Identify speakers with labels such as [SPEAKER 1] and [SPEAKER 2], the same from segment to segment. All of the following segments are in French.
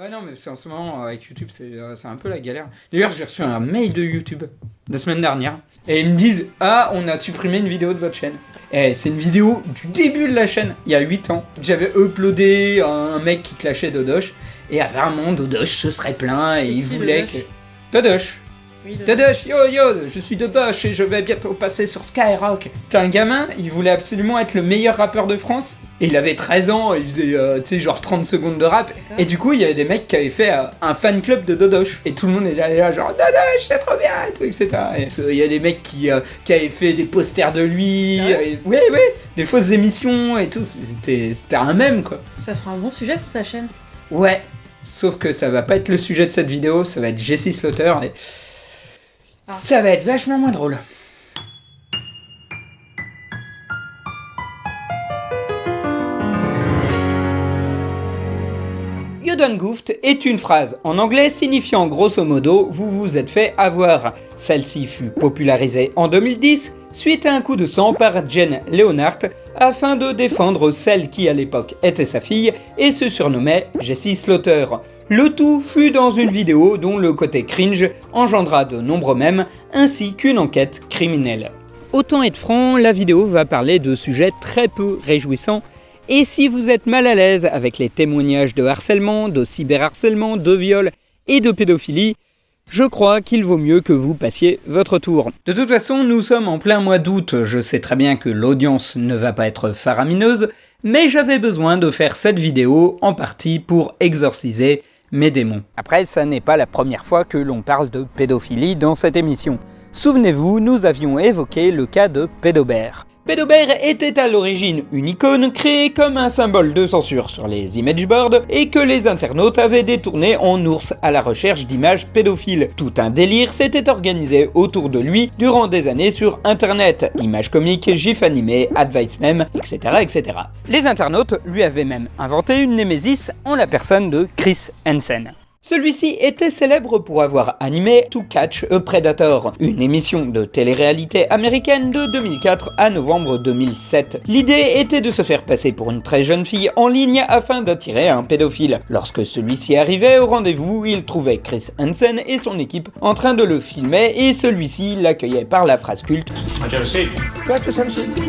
[SPEAKER 1] Ouais, non, mais c'est en ce moment, avec YouTube, c'est un peu la galère. D'ailleurs, j'ai reçu un mail de YouTube la semaine dernière. Et ils me disent, ah, on a supprimé une vidéo de votre chaîne. Et c'est une vidéo du début de la chaîne, il y a 8 ans. J'avais uploadé un mec qui clashait Dodoche. Et apparemment, Dodoche se serait plaint et il voulait que... Dodoche.
[SPEAKER 2] Oui,
[SPEAKER 1] Dodoche, yo, je suis Dodoche et je vais bientôt passer sur Skyrock. C'était un gamin, il voulait absolument être le meilleur rappeur de France. Et il avait 13 ans, il faisait, tu sais, genre 30 secondes de rap.
[SPEAKER 2] D'accord.
[SPEAKER 1] Et du coup, il y avait des mecs qui avaient fait un fan club de Dodoche. Et tout le monde était là, genre, Dodoche, c'est trop bien, et tout, etc. Et il y a des mecs qui avaient fait des posters de lui. Oui, des fausses émissions et tout. C'était un mème, quoi.
[SPEAKER 2] Ça fera un bon sujet pour ta chaîne.
[SPEAKER 1] Ouais, sauf que ça va pas être le sujet de cette vidéo, ça va être Jessie Slaughter. Et... ça va être vachement moins drôle. You done goofed est une phrase en anglais signifiant grosso modo « vous vous êtes fait avoir ». Celle-ci fut popularisée en 2010 suite à un coup de sang par Jen Leonhardt afin de défendre celle qui à l'époque était sa fille et se surnommait Jessie Slaughter. Le tout fut dans une vidéo dont le côté cringe engendra de nombreux mèmes ainsi qu'une enquête criminelle. Autant être franc, la vidéo va parler de sujets très peu réjouissants. Et si vous êtes mal à l'aise avec les témoignages de harcèlement, de cyberharcèlement, de viol et de pédophilie, je crois qu'il vaut mieux que vous passiez votre tour. De toute façon, nous sommes en plein mois d'août, je sais très bien que l'audience ne va pas être faramineuse, mais j'avais besoin de faire cette vidéo en partie pour exorciser mes démons. Après, ça n'est pas la première fois que l'on parle de pédophilie dans cette émission. Souvenez-vous, nous avions évoqué le cas de Pédobert. Pédobert était à l'origine une icône créée comme un symbole de censure sur les image boards et que les internautes avaient détourné en ours à la recherche d'images pédophiles. Tout un délire s'était organisé autour de lui durant des années sur internet. Images comiques, gifs animés, advice meme, etc., etc. Les internautes lui avaient même inventé une némésis en la personne de Chris Hansen. Celui-ci était célèbre pour avoir animé To Catch a Predator, une émission de télé-réalité américaine de 2004 à novembre 2007. L'idée était de se faire passer pour une très jeune fille en ligne afin d'attirer un pédophile. Lorsque celui-ci arrivait au rendez-vous, il trouvait Chris Hansen et son équipe en train de le filmer et celui-ci l'accueillait par la phrase culte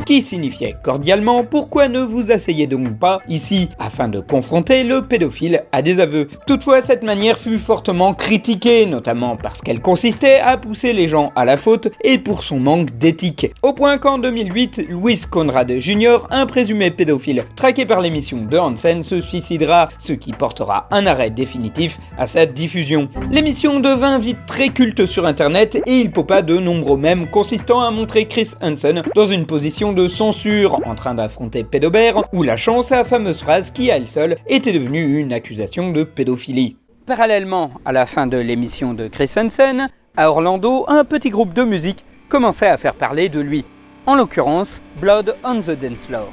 [SPEAKER 1] qui signifiait cordialement « Pourquoi ne vous asseyez donc pas ici ?» afin de confronter le pédophile à des aveux. Toutefois, cette manière fut fortement critiquée, notamment parce qu'elle consistait à pousser les gens à la faute et pour son manque d'éthique. Au point qu'en 2008, Luis Conrad Jr., un présumé pédophile traqué par l'émission de Hansen, se suicidera, ce qui portera un arrêt définitif à sa diffusion. L'émission devint vite très culte sur internet et il popa de nombreux mèmes consistant à montrer Chris Hansen dans une position de censure, en train d'affronter Pédobert, ou lâchant sa fameuse phrase qui à elle seule était devenue une accusation de pédophilie. Parallèlement à la fin de l'émission de Chris Hansen, à Orlando, un petit groupe de musique commençait à faire parler de lui, en l'occurrence Blood on the Dance Floor.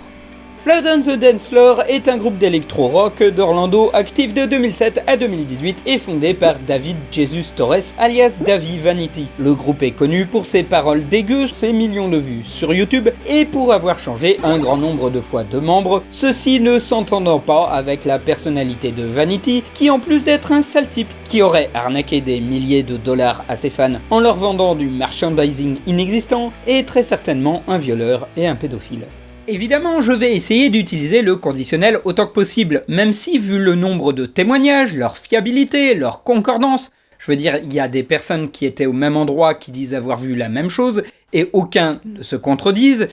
[SPEAKER 1] Blood on the Dance Floor est un groupe d'électro-rock d'Orlando actif de 2007 à 2018 et fondé par David Jesus Torres alias Davi Vanity. Le groupe est connu pour ses paroles dégueu, ses millions de vues sur YouTube et pour avoir changé un grand nombre de fois de membres, ceci ne s'entendant pas avec la personnalité de Vanity qui en plus d'être un sale type qui aurait arnaqué des milliers de dollars à ses fans en leur vendant du merchandising inexistant est très certainement un violeur et un pédophile. Évidemment, je vais essayer d'utiliser le conditionnel autant que possible, même si, vu le nombre de témoignages, leur fiabilité, leur concordance, je veux dire, il y a des personnes qui étaient au même endroit qui disent avoir vu la même chose, et aucun ne se contredisent,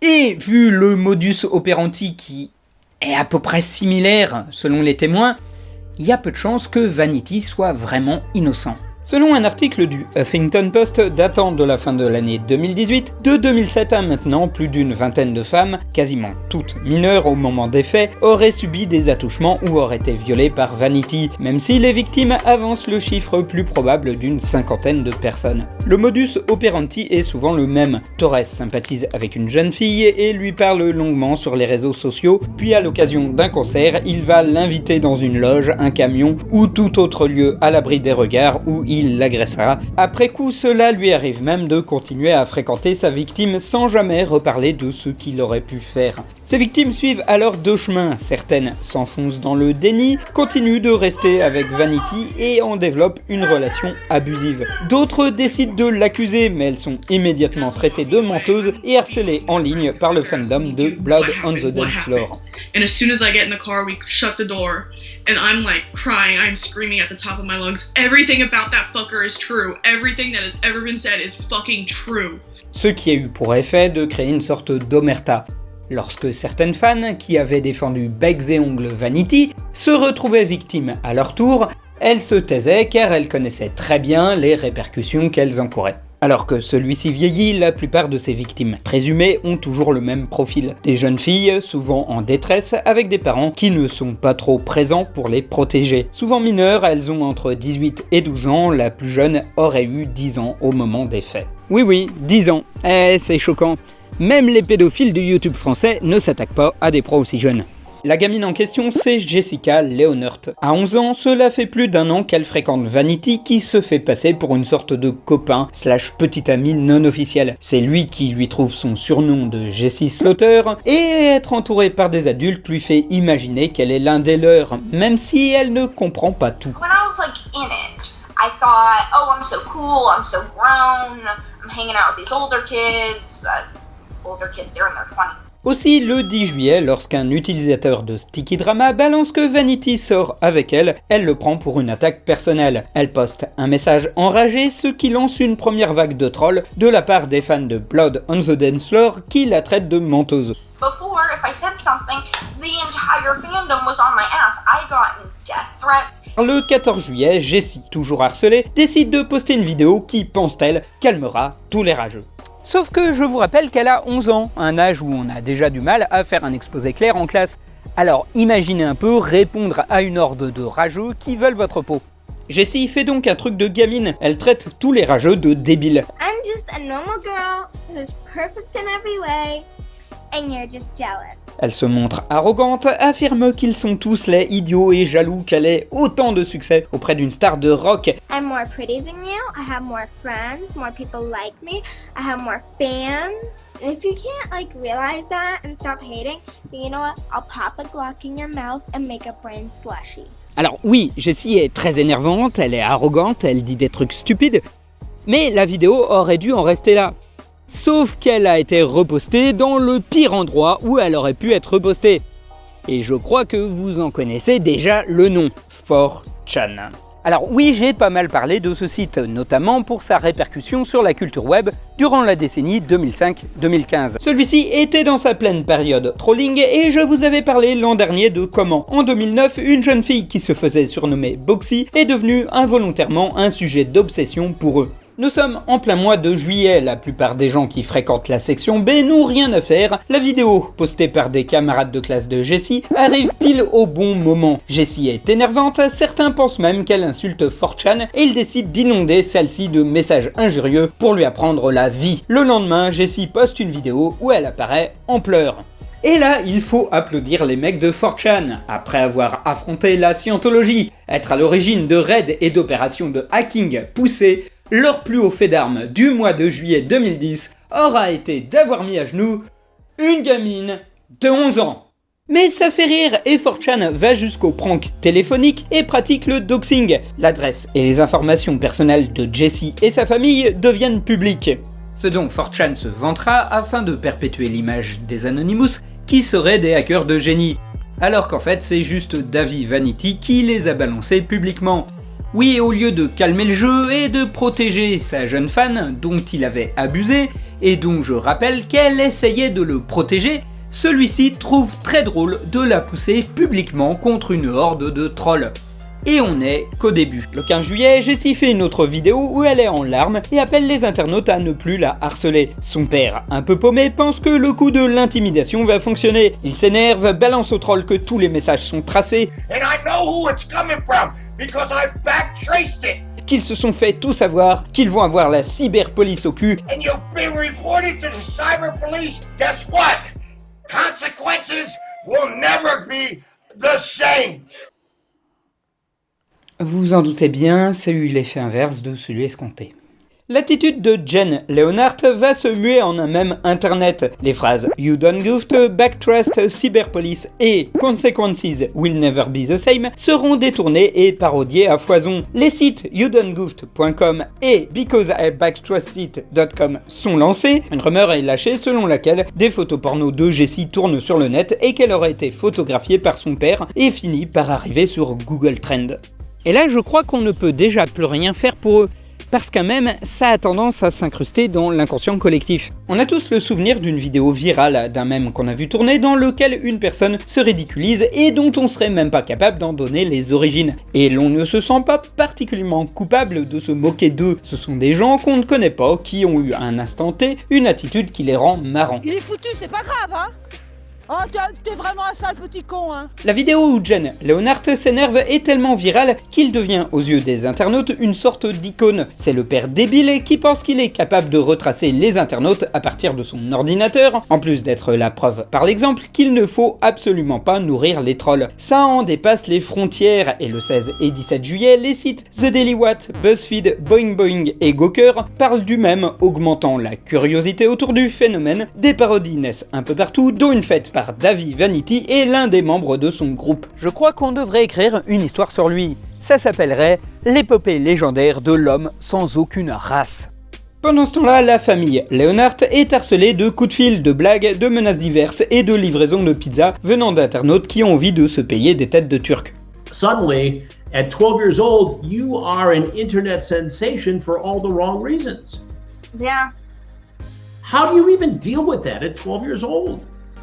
[SPEAKER 1] et vu le modus operandi qui est à peu près similaire selon les témoins, il y a peu de chances que Vanity soit vraiment innocent. Selon un article du Huffington Post datant de la fin de l'année 2018, de 2007 à maintenant, plus d'une vingtaine de femmes, quasiment toutes mineures au moment des faits, auraient subi des attouchements ou auraient été violées par Vanity, même si les victimes avancent le chiffre plus probable d'une cinquantaine de personnes. Le modus operandi est souvent le même. Torres sympathise avec une jeune fille et lui parle longuement sur les réseaux sociaux, puis à l'occasion d'un concert, il va l'inviter dans une loge, un camion ou tout autre lieu à l'abri des regards où il qui l'agressera. Après coup, cela lui arrive même de continuer à fréquenter sa victime sans jamais reparler de ce qu'il aurait pu faire. Ses victimes suivent alors deux chemins. Certaines s'enfoncent dans le déni, continuent de rester avec Vanity et en développent une relation abusive. D'autres décident de l'accuser, mais elles sont immédiatement traitées de menteuse et harcelées en ligne par le fandom de Blood on the Dance Floor.
[SPEAKER 3] And as soon as I get in the car, we shut the door. And I'm like crying, I'm screaming at the top of my lungs. Everything about that fucker is true. Everything that has ever been said is fucking true.
[SPEAKER 1] Ce qui a eu pour effet de créer une sorte d'omerta. Lorsque certaines fans, qui avaient défendu becs et ongles Vanity, se retrouvaient victimes à leur tour, elles se taisaient car elles connaissaient très bien les répercussions qu'elles encouraient. Alors que celui-ci vieillit, la plupart de ses victimes présumées ont toujours le même profil. Des jeunes filles, souvent en détresse, avec des parents qui ne sont pas trop présents pour les protéger. Souvent mineures, elles ont entre 18 et 12 ans, la plus jeune aurait eu 10 ans au moment des faits. Oui, 10 ans. C'est choquant. Même les pédophiles du YouTube français ne s'attaquent pas à des pros aussi jeunes. La gamine en question, c'est Jessica Leonert. À 11 ans, cela fait plus d'1 an qu'elle fréquente Vanity qui se fait passer pour une sorte de copain / petit ami non officiel. C'est lui qui lui trouve son surnom de Jessie Slaughter et être entourée par des adultes lui fait imaginer qu'elle est l'un des leurs, même si elle ne comprend pas tout.
[SPEAKER 4] When I was in it, I thought, oh, I'm so cool, I'm so grown, I'm hanging out with these older kids, they're in their 20s.
[SPEAKER 1] Aussi, le 10 juillet, lorsqu'un utilisateur de Sticky Drama balance que Vanity sort avec elle, elle le prend pour une attaque personnelle. Elle poste un message enragé, ce qui lance une première vague de trolls de la part des fans de Blood on the Dance Floor qui la traitent de menteuse.
[SPEAKER 4] Before, if I said something, the entire fandom was on my ass. I got death threats.
[SPEAKER 1] Le 14 juillet, Jessie, toujours harcelée, décide de poster une vidéo qui, pense-t-elle, calmera tous les rageux. Sauf que je vous rappelle qu'elle a 11 ans, un âge où on a déjà du mal à faire un exposé clair en classe. Alors imaginez un peu répondre à une horde de rageux qui veulent votre peau. Jessie fait donc un truc de gamine, elle traite tous les rageux de débiles.
[SPEAKER 5] I'm just a normal girl who's perfect in every way, and you're just jealous.
[SPEAKER 1] Elle se montre arrogante, affirme qu'ils sont tous les idiots et jaloux qu'elle ait autant de succès auprès d'une star de rock.
[SPEAKER 5] I'm more pretty than you, I have more friends, more people like me, I have more fans. And if you can't realize that and stop hating, then you know what? I'll pop a Glock in your mouth and make a brain slushy.
[SPEAKER 1] Alors oui, Jessie est très énervante, elle est arrogante, elle dit des trucs stupides, mais la vidéo aurait dû en rester là. Sauf qu'elle a été repostée dans le pire endroit où elle aurait pu être repostée. Et je crois que vous en connaissez déjà le nom, 4chan. Alors oui, j'ai pas mal parlé de ce site, notamment pour sa répercussion sur la culture web durant la décennie 2005-2015. Celui-ci était dans sa pleine période trolling et je vous avais parlé l'an dernier de comment, en 2009, une jeune fille qui se faisait surnommer Boxy est devenue involontairement un sujet d'obsession pour eux. Nous sommes en plein mois de juillet, la plupart des gens qui fréquentent la section B n'ont rien à faire. La vidéo, postée par des camarades de classe de Jessie, arrive pile au bon moment. Jessie est énervante, certains pensent même qu'elle insulte 4chan et ils décident d'inonder celle-ci de messages injurieux pour lui apprendre la vie. Le lendemain, Jessie poste une vidéo où elle apparaît en pleurs. Et là, il faut applaudir les mecs de 4chan. Après avoir affronté la scientologie, être à l'origine de raids et d'opérations de hacking poussées, leur plus haut fait d'armes du mois de juillet 2010 aura été d'avoir mis à genoux une gamine de 11 ans. Mais ça fait rire et 4chan va jusqu'au prank téléphonique et pratique le doxing. L'adresse et les informations personnelles de Jessie et sa famille deviennent publiques. Ce dont 4chan se vantera afin de perpétuer l'image des Anonymous qui seraient des hackers de génie. Alors qu'en fait c'est juste Davy Vanity qui les a balancés publiquement. Oui, au lieu de calmer le jeu et de protéger sa jeune fan, dont il avait abusé, et dont je rappelle qu'elle essayait de le protéger, celui-ci trouve très drôle de la pousser publiquement contre une horde de trolls. Et on n'est qu'au début. Le 15 juillet, Jessie fait une autre vidéo où elle est en larmes et appelle les internautes à ne plus la harceler. Son père, un peu paumé, pense que le coup de l'intimidation va fonctionner. Il s'énerve, balance au troll que tous les messages sont tracés.
[SPEAKER 6] And I know who it's coming from. Because I backtraced it.
[SPEAKER 1] Qu'ils se sont fait tout savoir, qu'ils vont avoir la cyberpolice au cul.
[SPEAKER 6] And you've been reported to the cyber police. Guess what? Consequences will never be the same.
[SPEAKER 1] Vous en doutez bien, c'est eu l'effet inverse de celui escompté. L'attitude de Jen Leonhardt va se muer en un même internet. Les phrases You Done Goofed, Backtrust, Cyberpolice et Consequences Will Never Be the Same seront détournés et parodiés à foison. Les sites youdonegoofed.com et BecauseIBacktrusted.com sont lancés. Une rumeur est lâchée selon laquelle des photos porno de Jessie tournent sur le net et qu'elle aurait été photographiée par son père et finit par arriver sur Google Trends. Et là, je crois qu'on ne peut déjà plus rien faire pour eux. Parce quand même, ça a tendance à s'incruster dans l'inconscient collectif. On a tous le souvenir d'une vidéo virale d'un mème qu'on a vu tourner dans lequel une personne se ridiculise et dont on serait même pas capable d'en donner les origines. Et l'on ne se sent pas particulièrement coupable de se moquer d'eux. Ce sont des gens qu'on ne connaît pas, qui ont eu à un instant T une attitude qui les rend marrants.
[SPEAKER 7] Il est foutu, c'est pas grave, hein? Oh, t'es vraiment un sale petit con, hein.
[SPEAKER 1] La vidéo où Jen Leonhardt s'énerve est tellement virale qu'il devient aux yeux des internautes une sorte d'icône. C'est le père débile qui pense qu'il est capable de retracer les internautes à partir de son ordinateur, en plus d'être la preuve par l'exemple qu'il ne faut absolument pas nourrir les trolls. Ça en dépasse les frontières et le 16 et 17 juillet, les sites The Daily Watt, BuzzFeed, Boing Boing et Gawker parlent du même, augmentant la curiosité autour du phénomène. Des parodies naissent un peu partout, dont une faite par Davy Vanity et l'un des membres de son groupe. Je crois qu'on devrait écrire une histoire sur lui. Ça s'appellerait l'épopée légendaire de l'homme sans aucune race. Pendant ce temps-là, la famille Leonhardt est harcelée de coups de fil, de blagues, de menaces diverses et de livraisons de pizza venant d'internautes qui ont envie de se payer des têtes de Turcs.
[SPEAKER 8] Suddenly, at 12 years old, you are an internet sensation for all the wrong reasons.
[SPEAKER 4] Yeah,
[SPEAKER 8] How do you even deal with that at 12 years old?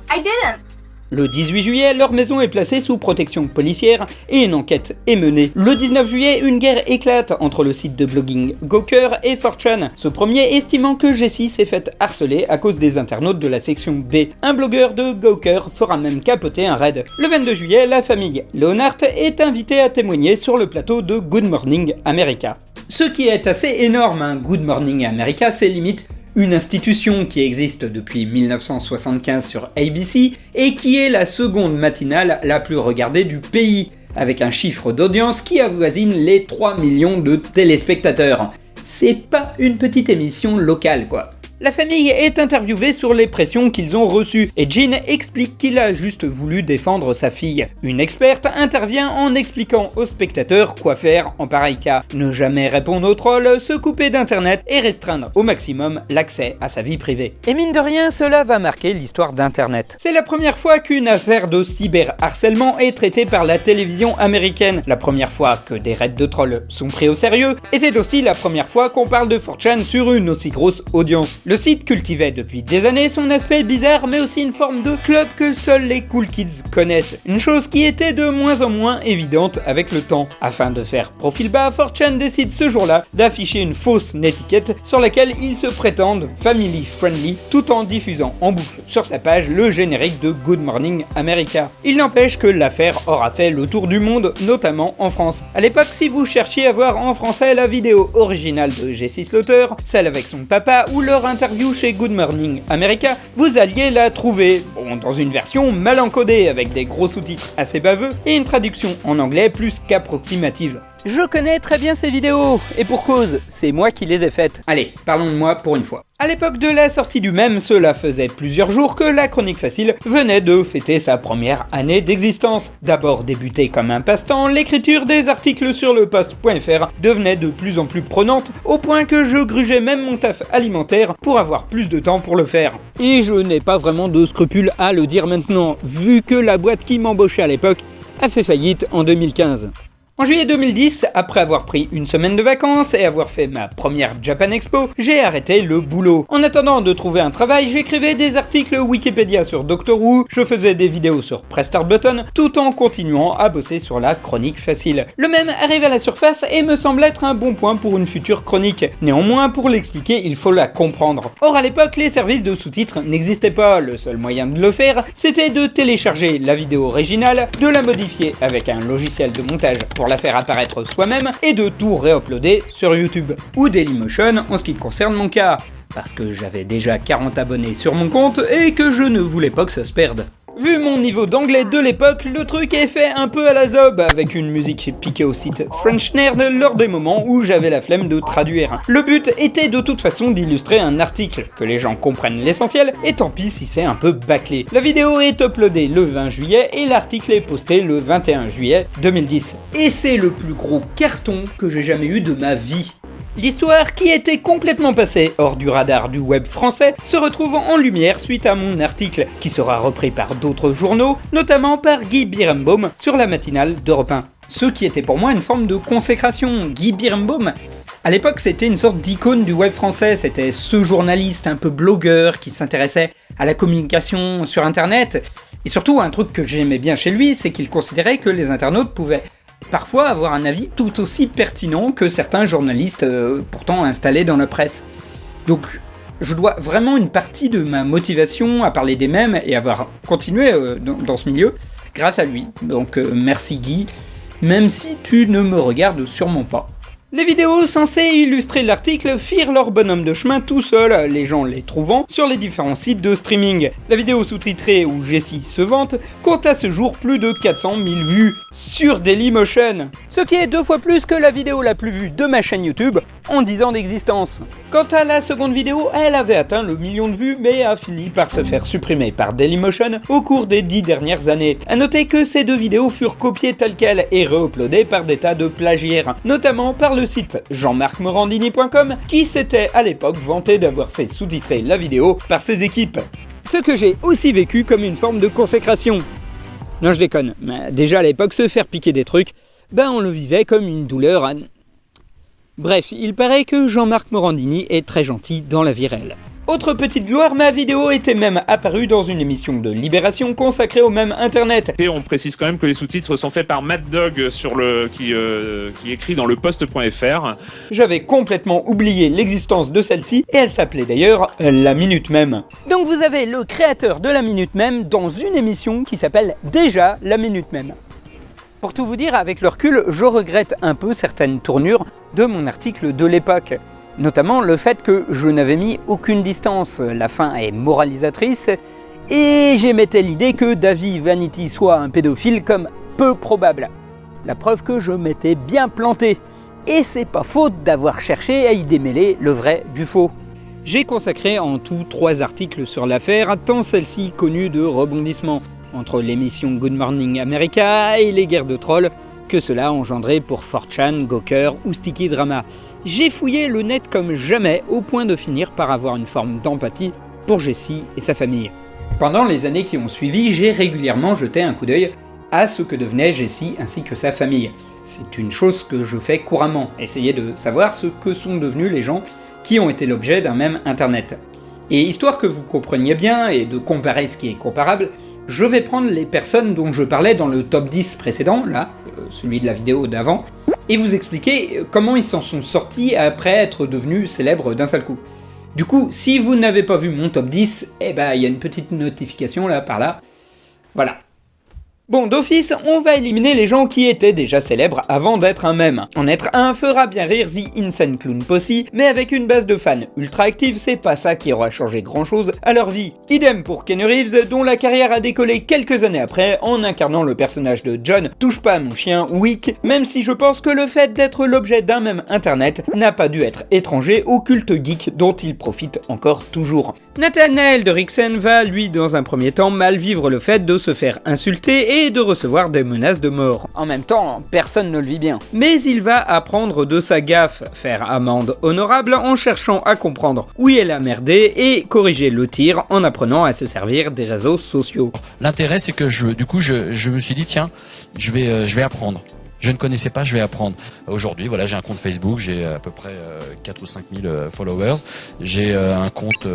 [SPEAKER 4] I didn't.
[SPEAKER 1] Le 18 juillet, leur maison est placée sous protection policière et une enquête est menée. Le 19 juillet, une guerre éclate entre le site de blogging Gawker et 4chan, ce premier estimant que Jessie s'est faite harceler à cause des internautes de la section B. Un blogueur de Gawker fera même capoter un raid. Le 22 juillet, la famille Leonhardt est invitée à témoigner sur le plateau de Good Morning America. Ce qui est assez énorme, hein. Good Morning America, c'est limite une institution qui existe depuis 1975 sur ABC et qui est la seconde matinale la plus regardée du pays, avec un chiffre d'audience qui avoisine les 3 millions de téléspectateurs. C'est pas une petite émission locale quoi. La famille est interviewée sur les pressions qu'ils ont reçues et Gene explique qu'il a juste voulu défendre sa fille. Une experte intervient en expliquant aux spectateurs quoi faire en pareil cas. Ne jamais répondre aux trolls, se couper d'internet et restreindre au maximum l'accès à sa vie privée. Et mine de rien, cela va marquer l'histoire d'internet. C'est la première fois qu'une affaire de cyberharcèlement est traitée par la télévision américaine, la première fois que des raids de trolls sont pris au sérieux, et c'est aussi la première fois qu'on parle de 4chan sur une aussi grosse audience. Le site cultivait depuis des années son aspect bizarre mais aussi une forme de club que seuls les cool kids connaissent, une chose qui était de moins en moins évidente avec le temps. Afin de faire profil bas, 4chan décide ce jour-là d'afficher une fausse étiquette sur laquelle ils se prétendent family friendly tout en diffusant en boucle sur sa page le générique de Good Morning America. Il n'empêche que l'affaire aura fait le tour du monde, notamment en France. À l'époque, si vous cherchiez à voir en français la vidéo originale de Jessie Slaughter, celle avec son papa ou leur interview chez Good Morning America, vous alliez la trouver, bon, dans une version mal encodée avec des gros sous-titres assez baveux et une traduction en anglais plus qu'approximative. Je connais très bien ces vidéos, et pour cause, c'est moi qui les ai faites. Allez, parlons de moi pour une fois. À l'époque de la sortie du mème, cela faisait plusieurs jours que la Chronique Facile venait de fêter sa première année d'existence. D'abord débutée comme un passe-temps, l'écriture des articles sur le post.fr devenait de plus en plus prenante, au point que je grugeais même mon taf alimentaire pour avoir plus de temps pour le faire. Et je n'ai pas vraiment de scrupules à le dire maintenant, vu que la boîte qui m'embauchait à l'époque a fait faillite en 2015. En juillet 2010, après avoir pris une semaine de vacances et avoir fait ma première Japan Expo, j'ai arrêté le boulot. En attendant de trouver un travail, j'écrivais des articles Wikipédia sur Doctor Who, je faisais des vidéos sur Press Start Button, tout en continuant à bosser sur la Chronique Facile. Le même arrive à la surface et me semble être un bon point pour une future chronique. Néanmoins, pour l'expliquer, il faut la comprendre. Or, à l'époque, les services de sous-titres n'existaient pas. Le seul moyen de le faire, c'était de télécharger la vidéo originale, de la modifier avec un logiciel de montage pour la faire apparaître soi-même et de tout réuploader sur YouTube ou Dailymotion en ce qui concerne mon cas, parce que j'avais déjà 40 abonnés sur mon compte et que je ne voulais pas que ça se perde. Vu mon niveau d'anglais de l'époque, le truc est fait un peu à la zob, avec une musique piquée au site French Nerd lors des moments où j'avais la flemme de traduire. Le but était de toute façon d'illustrer un article, que les gens comprennent l'essentiel, et tant pis si c'est un peu bâclé. La vidéo est uploadée le 20 juillet et l'article est posté le 21 juillet 2010. Et c'est le plus gros carton que j'ai jamais eu de ma vie. L'histoire, qui était complètement passée hors du radar du web français, se retrouve en lumière suite à mon article, qui sera repris par d'autres journaux, notamment par Guy Birenbaum sur la matinale d'Europe 1. Ce qui était pour moi une forme de consécration. Guy Birenbaum, à l'époque, c'était une sorte d'icône du web français, c'était ce journaliste un peu blogueur qui s'intéressait à la communication sur internet. Et surtout, un truc que j'aimais bien chez lui, c'est qu'il considérait que les internautes pouvaient parfois avoir un avis tout aussi pertinent que certains journalistes pourtant installés dans la presse. Donc je dois vraiment une partie de ma motivation à parler des mèmes et avoir continué dans ce milieu grâce à lui. Donc merci Guy, même si tu ne me regardes sûrement pas. Les vidéos censées illustrer l'article firent leur bonhomme de chemin tout seul, les gens les trouvant sur les différents sites de streaming. La vidéo sous-titrée où Jessie se vante compte à ce jour plus de 400 000 vues sur Dailymotion, ce qui est 2 fois plus que la vidéo la plus vue de ma chaîne YouTube en 10 ans d'existence. Quant à la seconde vidéo, elle avait atteint le million de vues mais a fini par se faire supprimer par Dailymotion au cours des 10 dernières années. A noter que ces 2 vidéos furent copiées telles quelles et re-uploadées par des tas de plagiaires, notamment par le site jean-marc-morandini.com qui s'était à l'époque vanté d'avoir fait sous-titrer la vidéo par ses équipes. Ce que j'ai aussi vécu comme une forme de consécration. Non, je déconne, mais déjà à l'époque, se faire piquer des trucs, on le vivait comme une douleur. Bref, il paraît que Jean-Marc Morandini est très gentil dans la vie réelle. Autre petite gloire, ma vidéo était même apparue dans une émission de Libération consacrée au même internet.
[SPEAKER 9] Et on précise quand même que les sous-titres sont faits par Mad Dog qui écrit dans le poste.fr.
[SPEAKER 1] J'avais complètement oublié l'existence de celle-ci et elle s'appelait d'ailleurs La Minute Même. Donc vous avez le créateur de La Minute Même dans une émission qui s'appelle déjà La Minute Même. Pour tout vous dire, avec le recul, je regrette un peu certaines tournures de mon article de l'époque. Notamment le fait que je n'avais mis aucune distance, la fin est moralisatrice, et j'émettais l'idée que Davy Vanity soit un pédophile comme peu probable. La preuve que je m'étais bien planté, et c'est pas faute d'avoir cherché à y démêler le vrai du faux. J'ai consacré en tout 3 articles sur l'affaire, tant celle-ci connue de rebondissements, entre l'émission Good Morning America et les guerres de trolls, que cela a engendré pour 4chan, Gawker ou Sticky Drama. J'ai fouillé le net comme jamais au point de finir par avoir une forme d'empathie pour Jessie et sa famille. Pendant les années qui ont suivi, j'ai régulièrement jeté un coup d'œil à ce que devenait Jessie ainsi que sa famille. C'est une chose que je fais couramment, essayer de savoir ce que sont devenus les gens qui ont été l'objet d'un même internet. Et histoire que vous compreniez bien et de comparer ce qui est comparable, je vais prendre les personnes dont je parlais dans le top 10 précédent, là, celui de la vidéo d'avant, et vous expliquer comment ils s'en sont sortis après être devenus célèbres d'un seul coup. Du coup, si vous n'avez pas vu mon top 10, il y a une petite notification là, par là. Voilà. Bon, d'office, on va éliminer les gens qui étaient déjà célèbres avant d'être un mème. En être un fera bien rire The Insane Clown Posse, mais avec une base de fans ultra active, c'est pas ça qui aura changé grand chose à leur vie. Idem pour Keanu Reeves, dont la carrière a décollé quelques années après en incarnant le personnage de John, touche pas à mon chien Wick, même si je pense que le fait d'être l'objet d'un mème internet n'a pas dû être étranger au culte geek dont il profite encore toujours. Nathanael Derrickson va, lui, dans un premier temps, mal vivre le fait de se faire insulter et de recevoir des menaces de mort. En même temps, personne ne le vit bien. Mais il va apprendre de sa gaffe, faire amende honorable en cherchant à comprendre où il a merdé et corriger le tir en apprenant à se servir des réseaux sociaux.
[SPEAKER 10] L'intérêt, c'est que je me suis dit, tiens, je vais apprendre. Je ne connaissais pas, je vais apprendre. Aujourd'hui, voilà, j'ai un compte Facebook, j'ai à peu près 4 ou 5 000 followers. J'ai un compte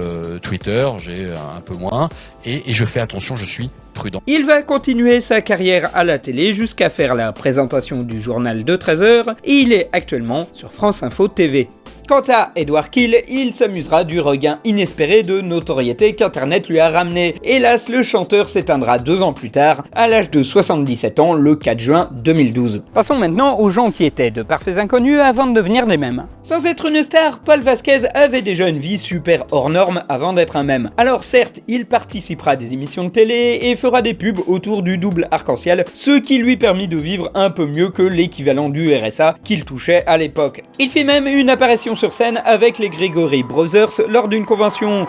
[SPEAKER 10] Twitter, j'ai un peu moins. Et je fais attention, je suis prudent.
[SPEAKER 1] Il va continuer sa carrière à la télé jusqu'à faire la présentation du journal de 13h et il est actuellement sur France Info TV. Quant à Edward Kill, il s'amusera du regain inespéré de notoriété qu'Internet lui a ramené. Hélas, le chanteur s'éteindra 2 ans plus tard, à l'âge de 77 ans, le 4 juin 2012. Passons maintenant aux gens qui étaient de parfaits inconnus avant de devenir des mèmes. Sans être une star, Paul Vasquez avait déjà une vie super hors norme avant d'être un mème. Alors certes, il participera à des émissions de télé et fera des pubs autour du double arc-en-ciel, ce qui lui permit de vivre un peu mieux que l'équivalent du RSA qu'il touchait à l'époque. Il fit même une apparition sur scène avec les Gregory Brothers lors d'une convention.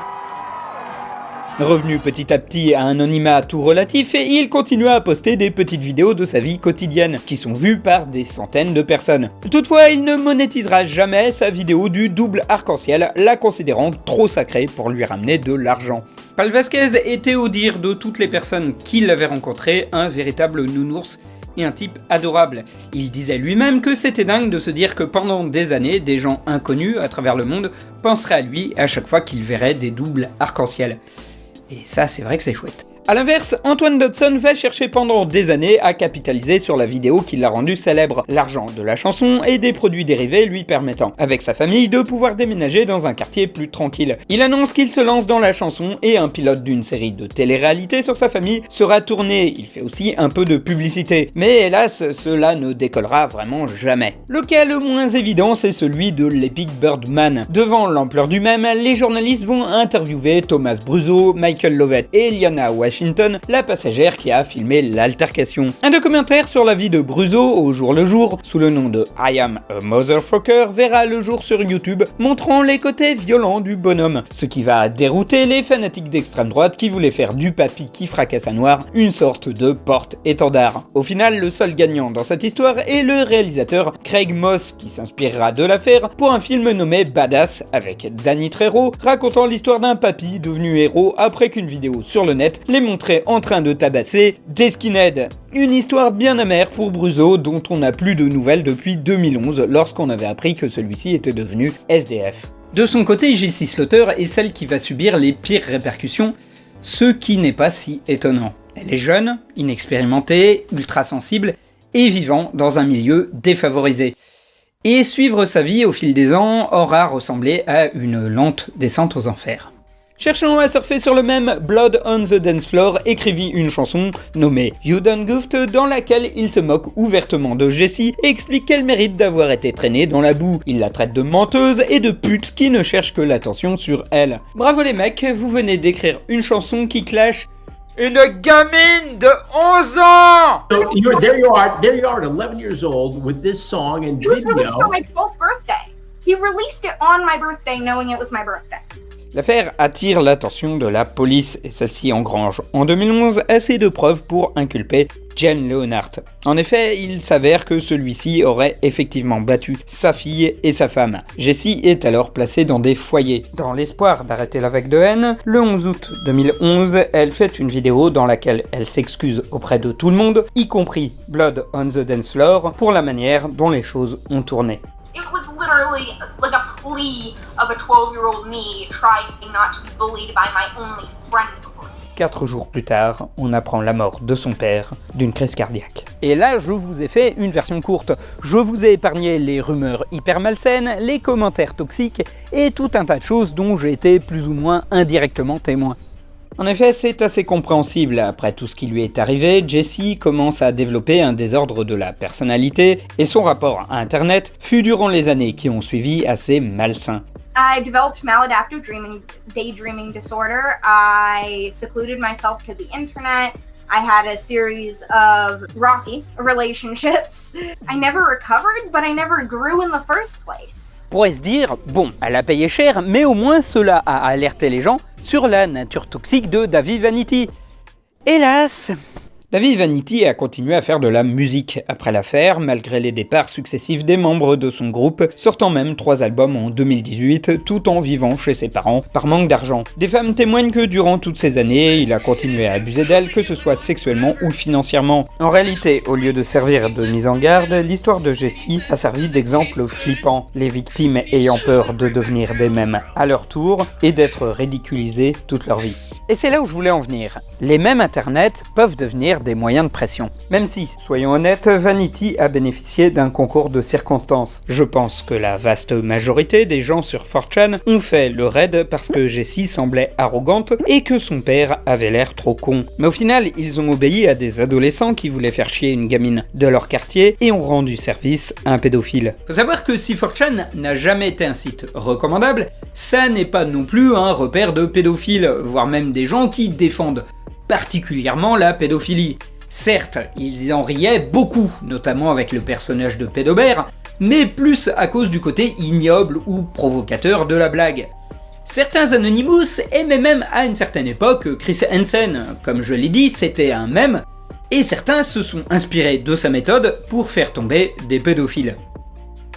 [SPEAKER 1] Revenu petit à petit à un anonymat tout relatif, et il continua à poster des petites vidéos de sa vie quotidienne, qui sont vues par des centaines de personnes. Toutefois, il ne monétisera jamais sa vidéo du double arc-en-ciel, la considérant trop sacrée pour lui ramener de l'argent. Paul Vasquez était, au dire de toutes les personnes qui l'avaient rencontré, un véritable nounours et un type adorable. Il disait lui-même que c'était dingue de se dire que pendant des années, des gens inconnus à travers le monde penseraient à lui à chaque fois qu'ils verraient des doubles arc-en-ciel. Et ça, c'est vrai que c'est chouette. A l'inverse, Antoine Dodson va chercher pendant des années à capitaliser sur la vidéo qui l'a rendu célèbre, l'argent de la chanson et des produits dérivés lui permettant, avec sa famille, de pouvoir déménager dans un quartier plus tranquille. Il annonce qu'il se lance dans la chanson et un pilote d'une série de télé-réalité sur sa famille sera tourné. Il fait aussi un peu de publicité, mais hélas, cela ne décollera vraiment jamais. Le cas le moins évident, c'est celui de l'Epic Birdman. Devant l'ampleur du même, les journalistes vont interviewer Thomas Bruzo, Michael Lovett et Liana Washington, la passagère qui a filmé l'altercation. Un documentaire sur la vie de Bruzo au jour le jour, sous le nom de I Am a Motherfucker, verra le jour sur YouTube, montrant les côtés violents du bonhomme, ce qui va dérouter les fanatiques d'extrême droite qui voulaient faire du papy qui fracasse à noir une sorte de porte-étendard. Au final, le seul gagnant dans cette histoire est le réalisateur Craig Moss, qui s'inspirera de l'affaire pour un film nommé Badass, avec Danny Trejo, racontant l'histoire d'un papy devenu héros après qu'une vidéo sur le net les montrait en train de tabasser des skinheads. Une histoire bien amère pour Bruzo, dont on n'a plus de nouvelles depuis 2011, lorsqu'on avait appris que celui-ci était devenu SDF. De son côté, Jessie Slaughter est celle qui va subir les pires répercussions, ce qui n'est pas si étonnant. Elle est jeune, inexpérimentée, ultra sensible et vivant dans un milieu défavorisé. Et suivre sa vie au fil des ans aura ressemblé à une lente descente aux enfers. Cherchant à surfer sur le même, Blood on the Dance Floor écrivit une chanson nommée You Done Goofed, dans laquelle il se moque ouvertement de Jessie et explique qu'elle mérite d'avoir été traînée dans la boue. Il la traite de menteuse et de pute qui ne cherche que l'attention sur elle. Bravo les mecs, vous venez d'écrire une chanson qui clash une gamine de 11 ans!
[SPEAKER 8] So there you are at 11 years old with this song and
[SPEAKER 4] It was
[SPEAKER 8] video.
[SPEAKER 4] released on my 12th birthday. He released it on my birthday knowing it was my birthday.
[SPEAKER 1] L'affaire attire l'attention de la police et celle-ci engrange en 2011 assez de preuves pour inculper Jen Leonhardt. En effet, il s'avère que celui-ci aurait effectivement battu sa fille et sa femme. Jessie est alors placée dans des foyers. Dans l'espoir d'arrêter la vague de haine, le 11 août 2011, elle fait une vidéo dans laquelle elle s'excuse auprès de tout le monde, y compris Blood on the Dance Floor, pour la manière dont les choses ont tourné.
[SPEAKER 4] It was literally like a plea of a 12-year-old me trying not to be bullied by my only friend.
[SPEAKER 1] 4 jours plus tard, on apprend la mort de son père d'une crise cardiaque. Et là, je vous ai fait une version courte. Je vous ai épargné les rumeurs hyper malsaines, les commentaires toxiques et tout un tas de choses dont j'ai été plus ou moins indirectement témoin. En effet, c'est assez compréhensible. Après tout ce qui lui est arrivé, Jessie commence à développer un désordre de la personnalité et son rapport à Internet fut durant les années qui ont suivi assez malsain.
[SPEAKER 4] I developed maladaptive daydreaming disorder. I secluded myself to the internet. I had a series of rocky relationships. I never recovered, but I never grew in the first place.
[SPEAKER 1] On pourrait se dire, bon, elle a payé cher, mais au moins cela a alerté les gens sur la nature toxique de Davy Vanity. Hélas, Davy Vanity a continué à faire de la musique après l'affaire, malgré les départs successifs des membres de son groupe, sortant même 3 albums en 2018, tout en vivant chez ses parents par manque d'argent. Des femmes témoignent que durant toutes ces années, il a continué à abuser d'elles, que ce soit sexuellement ou financièrement. En réalité, au lieu de servir de mise en garde, l'histoire de Jessie a servi d'exemple flippant, les victimes ayant peur de devenir des mèmes à leur tour et d'être ridiculisées toute leur vie. Et c'est là où je voulais en venir. Les mèmes internet peuvent devenir des moyens de pression. Même si, soyons honnêtes, Vanity a bénéficié d'un concours de circonstances. Je pense que la vaste majorité des gens sur 4chan ont fait le raid parce que Jessie semblait arrogante et que son père avait l'air trop con. Mais au final, ils ont obéi à des adolescents qui voulaient faire chier une gamine de leur quartier et ont rendu service à un pédophile. Faut savoir que si 4chan n'a jamais été un site recommandable, ça n'est pas non plus un repère de pédophiles, voire même des gens qui défendent particulièrement la pédophilie. Certes, ils en riaient beaucoup, notamment avec le personnage de Pédobert, mais plus à cause du côté ignoble ou provocateur de la blague. Certains Anonymous aimaient même à une certaine époque Chris Hansen, comme je l'ai dit, c'était un mème, et certains se sont inspirés de sa méthode pour faire tomber des pédophiles.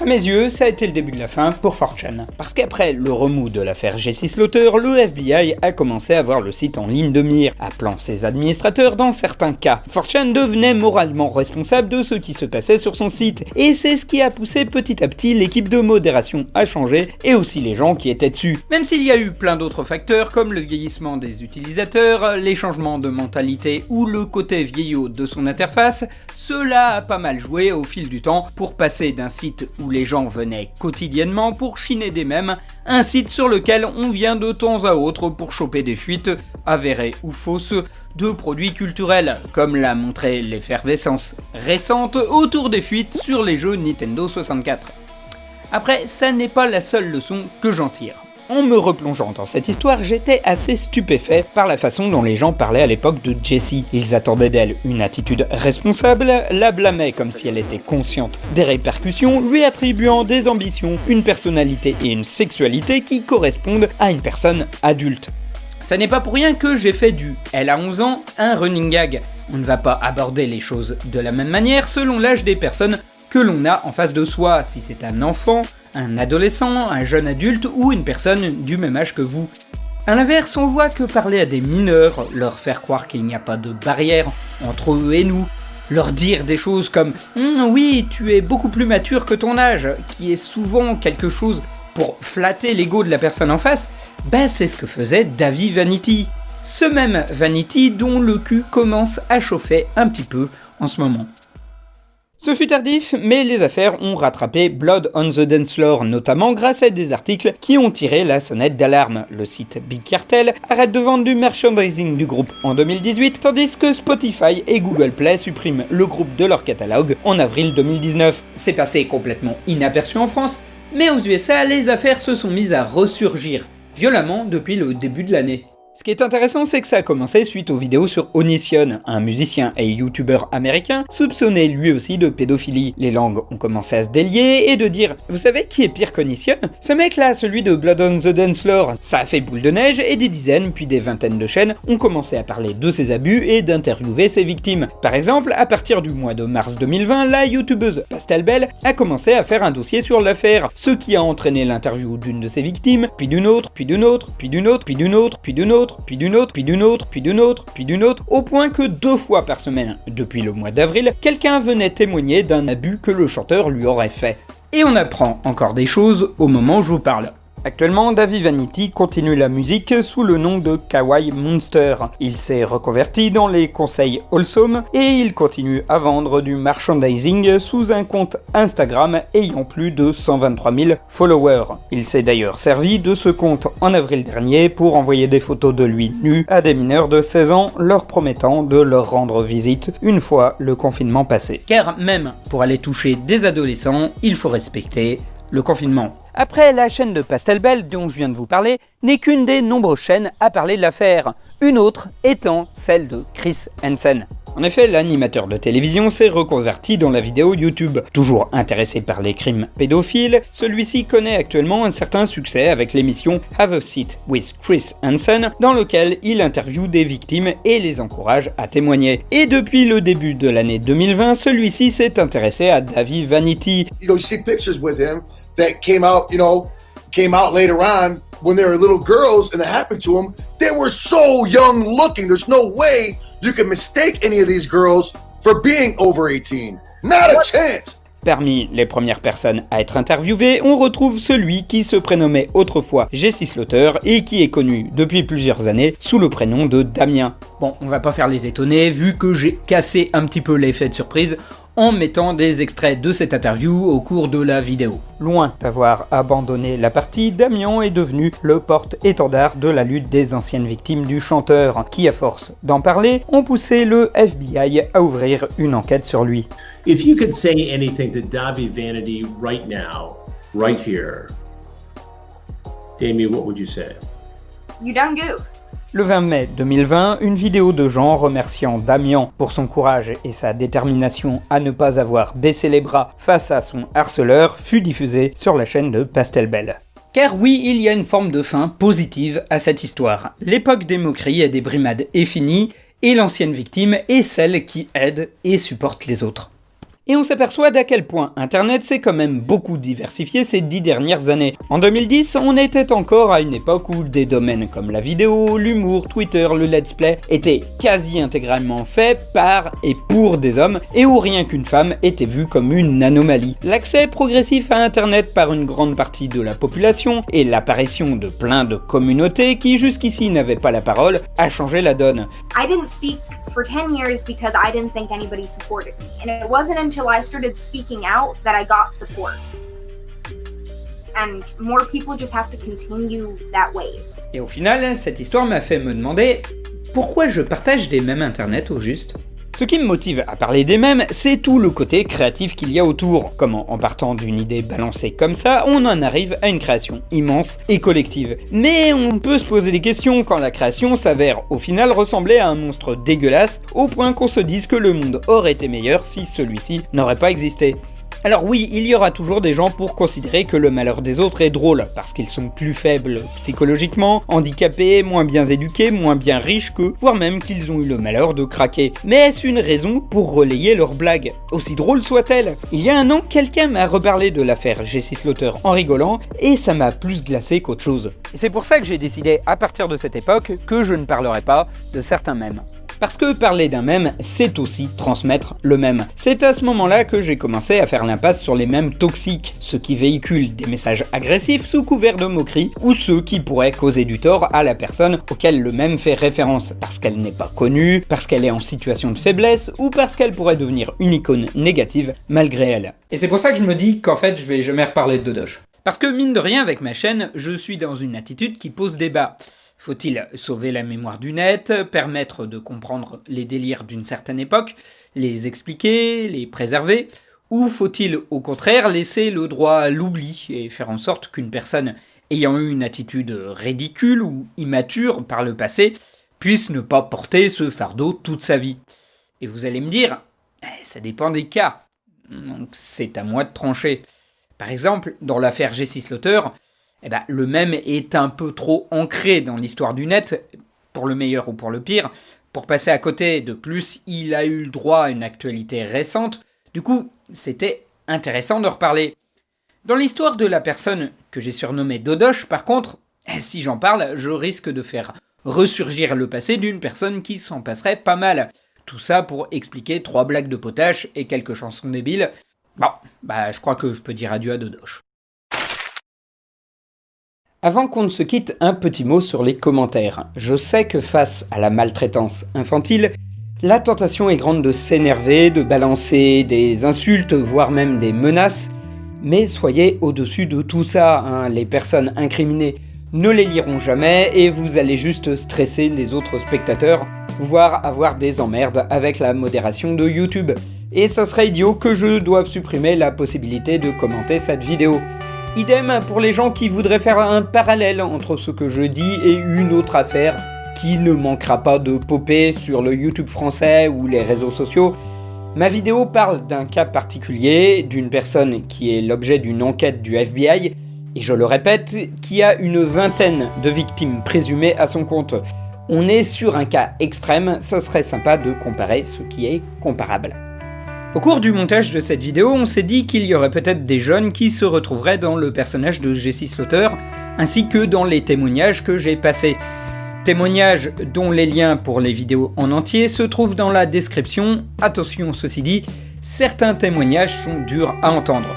[SPEAKER 1] À mes yeux, ça a été le début de la fin pour 4chan. Parce qu'après le remous de l'affaire Jessie Slaughter, le FBI a commencé à voir le site en ligne de mire, appelant ses administrateurs dans certains cas. 4chan devenait moralement responsable de ce qui se passait sur son site, et c'est ce qui a poussé petit à petit l'équipe de modération à changer, et aussi les gens qui étaient dessus. Même s'il y a eu plein d'autres facteurs comme le vieillissement des utilisateurs, les changements de mentalité ou le côté vieillot de son interface, cela a pas mal joué au fil du temps pour passer d'un site où les gens venaient quotidiennement pour chiner des mèmes, un site sur lequel on vient de temps à autre pour choper des fuites, avérées ou fausses, de produits culturels, comme l'a montré l'effervescence récente autour des fuites sur les jeux Nintendo 64. Après, ça n'est pas la seule leçon que j'en tire. En me replongeant dans cette histoire, j'étais assez stupéfait par la façon dont les gens parlaient à l'époque de Jessie. Ils attendaient d'elle une attitude responsable, la blâmaient comme si elle était consciente des répercussions, lui attribuant des ambitions, une personnalité et une sexualité qui correspondent à une personne adulte. Ça n'est pas pour rien que j'ai fait du « elle a 11 ans » un running gag. On ne va pas aborder les choses de la même manière selon l'âge des personnes que l'on a en face de soi, si c'est un enfant, un adolescent, un jeune adulte ou une personne du même âge que vous. A l'inverse, on voit que parler à des mineurs, leur faire croire qu'il n'y a pas de barrière entre eux et nous, leur dire des choses comme « oui, tu es beaucoup plus mature que ton âge », qui est souvent quelque chose pour flatter l'ego de la personne en face, bah c'est ce que faisait Davy Vanity. Ce même Vanity dont le cul commence à chauffer un petit peu en ce moment. Ce fut tardif, mais les affaires ont rattrapé Blood on the Dance Floor, notamment grâce à des articles qui ont tiré la sonnette d'alarme. Le site Big Cartel arrête de vendre du merchandising du groupe en 2018, tandis que Spotify et Google Play suppriment le groupe de leur catalogue en avril 2019. C'est passé complètement inaperçu en France, mais aux USA, les affaires se sont mises à ressurgir violemment depuis le début de l'année. Ce qui est intéressant, c'est que ça a commencé suite aux vidéos sur Onision, un musicien et youtubeur américain soupçonné lui aussi de pédophilie. Les langues ont commencé à se délier et de dire « Vous savez qui est pire qu'Onision ? Ce mec-là, celui de Blood on the Dance Floor !» Ça a fait boule de neige et des dizaines puis des vingtaines de chaînes ont commencé à parler de ses abus et d'interviewer ses victimes. Par exemple, à partir du mois de mars 2020, la youtubeuse Pastel Bell a commencé à faire un dossier sur l'affaire, ce qui a entraîné l'interview d'une de ses victimes, puis d'une autre, puis d'une autre, puis d'une autre, puis d'une autre, puis d'une autre, puis d'une autre, puis d'une autre, puis d'une autre, puis d'une autre, au point que 2 fois par semaine, depuis le mois d'avril, quelqu'un venait témoigner d'un abus que le chanteur lui aurait fait. Et on apprend encore des choses au moment où je vous parle. Actuellement, Davy Vanity continue la musique sous le nom de Kawaii Monster. Il s'est reconverti dans les conseils Wholesome et il continue à vendre du merchandising sous un compte Instagram ayant plus de 123 000 followers. Il s'est d'ailleurs servi de ce compte en avril dernier pour envoyer des photos de lui nu à des mineurs de 16 ans, leur promettant de leur rendre visite une fois le confinement passé. Car même pour aller toucher des adolescents, il faut respecter le confinement. Après, la chaîne de Pastel Bell, dont je viens de vous parler, n'est qu'une des nombreuses chaînes à parler de l'affaire, une autre étant celle de Chris Hansen. En effet, l'animateur de télévision s'est reconverti dans la vidéo YouTube. Toujours intéressé par les crimes pédophiles, celui-ci connaît actuellement un certain succès avec l'émission Have a Seat with Chris Hansen, dans lequel il interviewe des victimes et les encourage à témoigner. Et depuis le début de l'année 2020, celui-ci s'est intéressé à Davy Vanity.
[SPEAKER 6] You see pictures with him that came out later on when they were little girls and it happened to them. They were so young looking. There's no way you can mistake any of these girls for being over 18. Not a chance.
[SPEAKER 1] Parmi les premières personnes à être interviewées, on retrouve celui qui se prénommait autrefois Jesse Slaughter et qui est connu depuis plusieurs années sous le prénom de Damien. Bon, on va pas faire les étonnés vu que j'ai cassé un petit peu l'effet de surprise en mettant des extraits de cette interview au cours de la vidéo. Loin d'avoir abandonné la partie, Damien est devenu le porte-étendard de la lutte des anciennes victimes du chanteur, qui à force d'en parler, ont poussé le FBI à ouvrir une enquête sur lui.
[SPEAKER 8] If you could say anything to Davi Vanity right now, right here, Damien, what would you say?
[SPEAKER 4] You done goof.
[SPEAKER 1] Le 20 mai 2020, une vidéo de Jean remerciant Damien pour son courage et sa détermination à ne pas avoir baissé les bras face à son harceleur fut diffusée sur la chaîne de Pastelbel. Car oui, il y a une forme de fin positive à cette histoire. L'époque des moqueries et des brimades est finie, et l'ancienne victime est celle qui aide et supporte les autres. Et on s'aperçoit d'à quel point Internet s'est quand même beaucoup diversifié ces 10 dernières années. En 2010, on était encore à une époque où des domaines comme la vidéo, l'humour, Twitter, le let's play étaient quasi intégralement faits par et pour des hommes et où rien qu'une femme était vue comme une anomalie. L'accès progressif à Internet par une grande partie de la population et l'apparition de plein de communautés qui jusqu'ici n'avaient pas la parole a changé la donne.
[SPEAKER 4] I didn't speak for 10 years because I didn't think anybody supported me. And it wasn't until I started speaking out that I got support. And more people just have to continue that wave.
[SPEAKER 1] Et au final, cette histoire m'a fait me demander pourquoi je partage des mèmes internet au juste. Ce qui me motive à parler des mèmes, c'est tout le côté créatif qu'il y a autour. Comment, en partant d'une idée balancée comme ça, on en arrive à une création immense et collective. Mais on peut se poser des questions quand la création s'avère au final ressembler à un monstre dégueulasse, au point qu'on se dise que le monde aurait été meilleur si celui-ci n'aurait pas existé. Alors oui, il y aura toujours des gens pour considérer que le malheur des autres est drôle, parce qu'ils sont plus faibles psychologiquement, handicapés, moins bien éduqués, moins bien riches qu'eux, voire même qu'ils ont eu le malheur de craquer. Mais est-ce une raison pour relayer leurs blagues, aussi drôle soit-elle? Il y a un an, quelqu'un m'a reparlé de l'affaire Jesse Slaughter en rigolant, et ça m'a plus glacé qu'autre chose. Et c'est pour ça que j'ai décidé, à partir de cette époque, que je ne parlerai pas de certains mèmes. Parce que parler d'un mème, c'est aussi transmettre le mème. C'est à ce moment-là que j'ai commencé à faire l'impasse sur les mèmes toxiques, ceux qui véhiculent des messages agressifs sous couvert de moquerie, ou ceux qui pourraient causer du tort à la personne auquel le mème fait référence, parce qu'elle n'est pas connue, parce qu'elle est en situation de faiblesse, ou parce qu'elle pourrait devenir une icône négative malgré elle. Et c'est pour ça que je me dis qu'en fait je vais jamais reparler de Dodoche. Parce que mine de rien avec ma chaîne, je suis dans une attitude qui pose débat. Faut-il sauver la mémoire du net, permettre de comprendre les délires d'une certaine époque, les expliquer, les préserver, ou faut-il au contraire laisser le droit à l'oubli et faire en sorte qu'une personne ayant eu une attitude ridicule ou immature par le passé puisse ne pas porter ce fardeau toute sa vie? Et vous allez me dire, ça dépend des cas, donc c'est à moi de trancher. Par exemple, dans l'affaire Jesse Slaughter, le mème est un peu trop ancré dans l'histoire du net, pour le meilleur ou pour le pire, pour passer à côté. De plus, il a eu le droit à une actualité récente, du coup, c'était intéressant de reparler. Dans l'histoire de la personne que j'ai surnommée Dodoche, par contre, si j'en parle, je risque de faire ressurgir le passé d'une personne qui s'en passerait pas mal. Tout ça pour expliquer 3 blagues de potache et quelques chansons débiles. Bon, je crois que je peux dire adieu à Dodoche. Avant qu'on ne se quitte, un petit mot sur les commentaires. Je sais que face à la maltraitance infantile, la tentation est grande de s'énerver, de balancer des insultes, voire même des menaces. Mais soyez au-dessus de tout ça, hein. Les personnes incriminées ne les liront jamais et vous allez juste stresser les autres spectateurs, voire avoir des emmerdes avec la modération de YouTube. Et ça serait idiot que je doive supprimer la possibilité de commenter cette vidéo. Idem pour les gens qui voudraient faire un parallèle entre ce que je dis et une autre affaire qui ne manquera pas de popper sur le YouTube français ou les réseaux sociaux. Ma vidéo parle d'un cas particulier, d'une personne qui est l'objet d'une enquête du FBI, et je le répète, qui a une vingtaine de victimes présumées à son compte. On est sur un cas extrême, ça serait sympa de comparer ce qui est comparable. Au cours du montage de cette vidéo, on s'est dit qu'il y aurait peut-être des jeunes qui se retrouveraient dans le personnage de Jesse Slaughter, ainsi que dans les témoignages que j'ai passés. Témoignages dont les liens pour les vidéos en entier se trouvent dans la description. Attention, ceci dit, certains témoignages sont durs à entendre.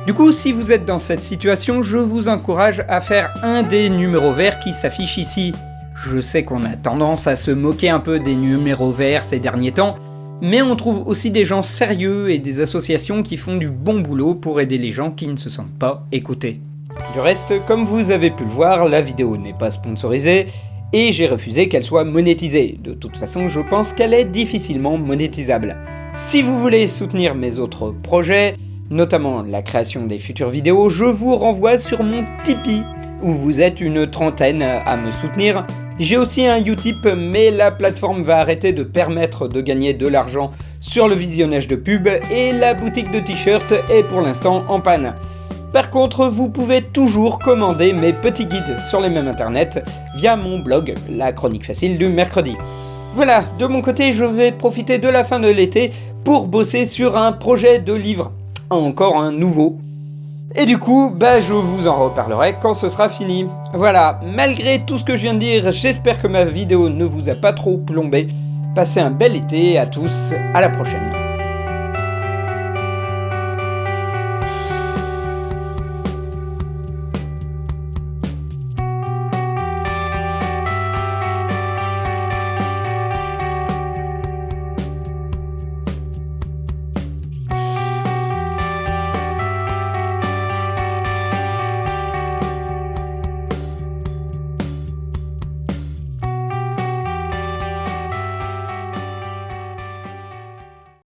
[SPEAKER 1] Du coup, si vous êtes dans cette situation, je vous encourage à faire un des numéros verts qui s'affichent ici. Je sais qu'on a tendance à se moquer un peu des numéros verts ces derniers temps, mais on trouve aussi des gens sérieux et des associations qui font du bon boulot pour aider les gens qui ne se sentent pas écoutés. Du reste, comme vous avez pu le voir, la vidéo n'est pas sponsorisée, et j'ai refusé qu'elle soit monétisée. De toute façon, je pense qu'elle est difficilement monétisable. Si vous voulez soutenir mes autres projets, notamment la création des futures vidéos, je vous renvoie sur mon Tipeee, où vous êtes une trentaine à me soutenir. J'ai aussi un Utip, mais la plateforme va arrêter de permettre de gagner de l'argent sur le visionnage de pubs, et la boutique de t-shirts est pour l'instant en panne. Par contre, vous pouvez toujours commander mes petits guides sur les mêmes internet via mon blog, la chronique facile du mercredi. Voilà, de mon côté, je vais profiter de la fin de l'été pour bosser sur un projet de livre. Encore un nouveau. Et du coup, je vous en reparlerai quand ce sera fini. Voilà, malgré tout ce que je viens de dire, j'espère que ma vidéo ne vous a pas trop plombé. Passez un bel été à tous, à la prochaine.